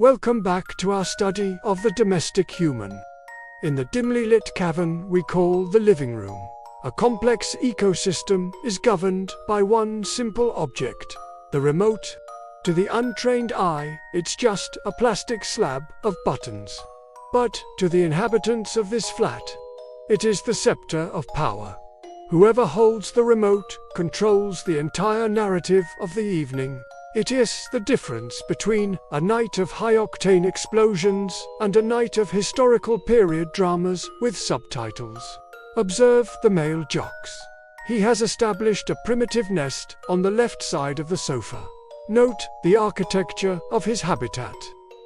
Welcome back to our study of the domestic human. In the dimly lit cavern we call the living room, a complex ecosystem is governed by one simple object, the remote. To the untrained eye, it's just a plastic slab of buttons. But to the inhabitants of this flat, it is the scepter of power. Whoever holds the remote controls the entire narrative of the evening. It is the difference between a night of high-octane explosions and a night of historical period dramas with subtitles. Observe the male jocks. He has established a primitive nest on the left side of the sofa. Note the architecture of his habitat.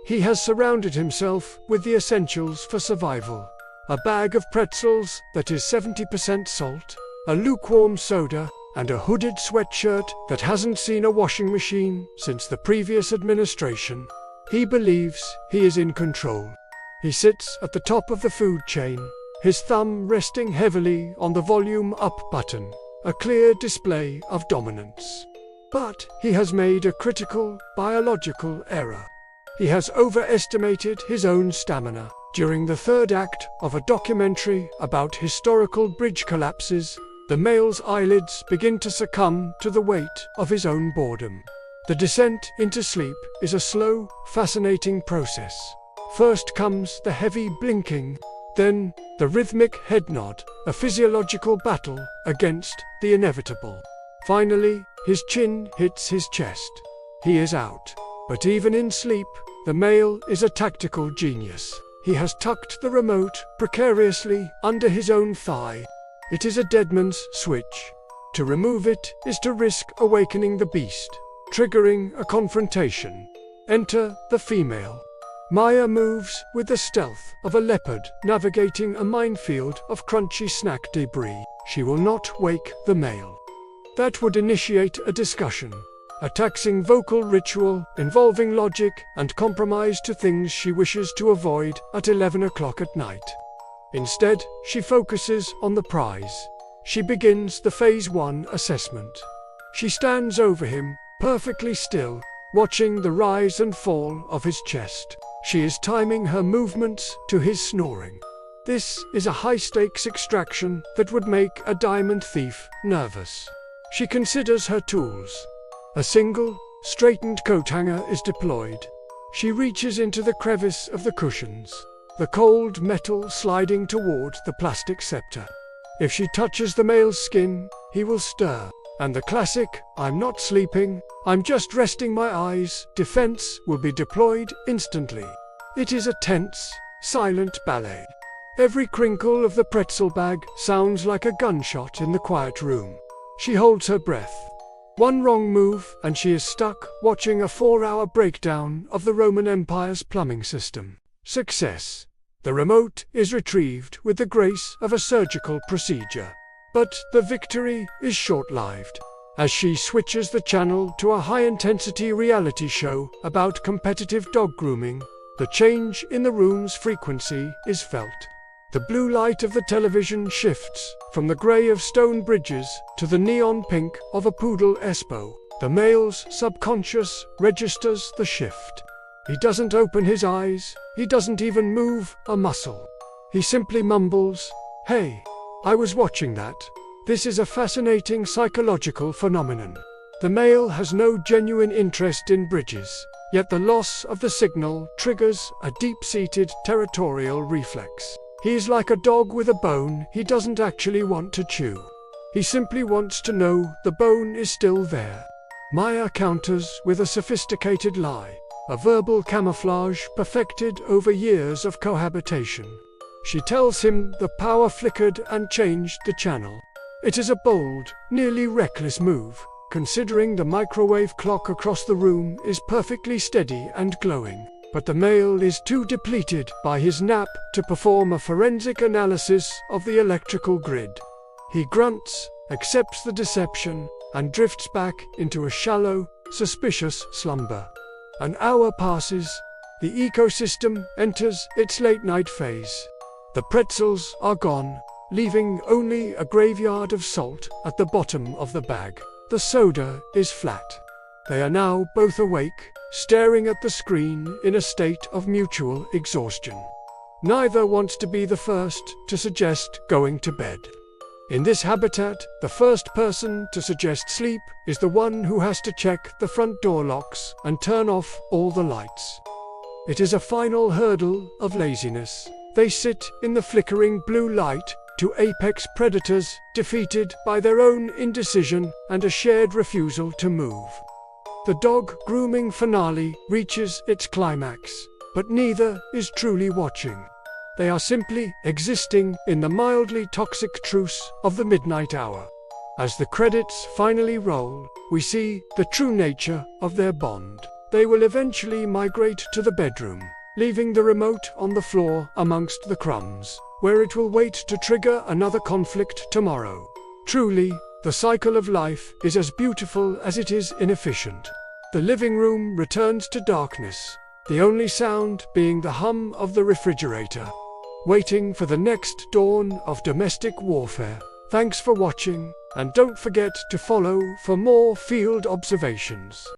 He has surrounded himself with the essentials for survival. A bag of pretzels that is 70% salt, a lukewarm soda, and a hooded sweatshirt that hasn't seen a washing machine since the previous administration. He believes he is in control. He sits at the top of the food chain, his thumb resting heavily on the volume up button, a clear display of dominance. But he has made a critical biological error. He has overestimated his own stamina. During the third act of a documentary about historical bridge collapses, the male's eyelids begin to succumb to the weight of his own boredom. The descent into sleep is a slow, fascinating process. First comes the heavy blinking, then the rhythmic head nod, a physiological battle against the inevitable. Finally, his chin hits his chest. He is out. But even in sleep, the male is a tactical genius. He has tucked the remote precariously under his own thigh. It is a deadman's switch. To remove it is to risk awakening the beast, triggering a confrontation. Enter the female. Maya moves with the stealth of a leopard navigating a minefield of crunchy snack debris. She will not wake the male. That would initiate a discussion, a taxing vocal ritual involving logic and compromise to things she wishes to avoid at 11 o'clock at night. Instead, she focuses on the prize. She begins the Phase 1 assessment. She stands over him, perfectly still, watching the rise and fall of his chest. She is timing her movements to his snoring. This is a high-stakes extraction that would make a diamond thief nervous. She considers her tools. A single, straightened coat hanger is deployed. She reaches into the crevice of the cushions, the cold metal sliding toward the plastic scepter. If she touches the male's skin, he will stir, and the classic, "I'm not sleeping, I'm just resting my eyes" defense will be deployed instantly. It is a tense, silent ballet. Every crinkle of the pretzel bag sounds like a gunshot in the quiet room. She holds her breath. One wrong move and she is stuck watching a 4-hour breakdown of the Roman Empire's plumbing system. Success. The remote is retrieved with the grace of a surgical procedure. But the victory is short-lived. As she switches the channel to a high-intensity reality show about competitive dog grooming, the change in the room's frequency is felt. The blue light of the television shifts from the grey of stone bridges to the neon pink of a poodle espo. The male's subconscious registers the shift. He doesn't open his eyes, he doesn't even move a muscle. He simply mumbles, "Hey, I was watching that." This is a fascinating psychological phenomenon. The male has no genuine interest in bridges, yet the loss of the signal triggers a deep-seated territorial reflex. He is like a dog with a bone he doesn't actually want to chew. He simply wants to know the bone is still there. Maya counters with a sophisticated lie, a verbal camouflage perfected over years of cohabitation. She tells him the power flickered and changed the channel. It is a bold, nearly reckless move, considering the microwave clock across the room is perfectly steady and glowing. But the male is too depleted by his nap to perform a forensic analysis of the electrical grid. He grunts, accepts the deception, and drifts back into a shallow, suspicious slumber. An hour passes. The ecosystem enters its late-night phase. The pretzels are gone, leaving only a graveyard of salt at the bottom of the bag. The soda is flat. They are now both awake, staring at the screen in a state of mutual exhaustion. Neither wants to be the first to suggest going to bed. In this habitat, the first person to suggest sleep is the one who has to check the front door locks and turn off all the lights. It is a final hurdle of laziness. They sit in the flickering blue light, two apex predators defeated by their own indecision and a shared refusal to move. The dog grooming finale reaches its climax, but neither is truly watching. They are simply existing in the mildly toxic truce of the midnight hour. As the credits finally roll, we see the true nature of their bond. They will eventually migrate to the bedroom, leaving the remote on the floor amongst the crumbs, where it will wait to trigger another conflict tomorrow. Truly, the cycle of life is as beautiful as it is inefficient. The living room returns to darkness, the only sound being the hum of the refrigerator, waiting for the next dawn of domestic warfare. Thanks for watching, and don't forget to follow for more field observations.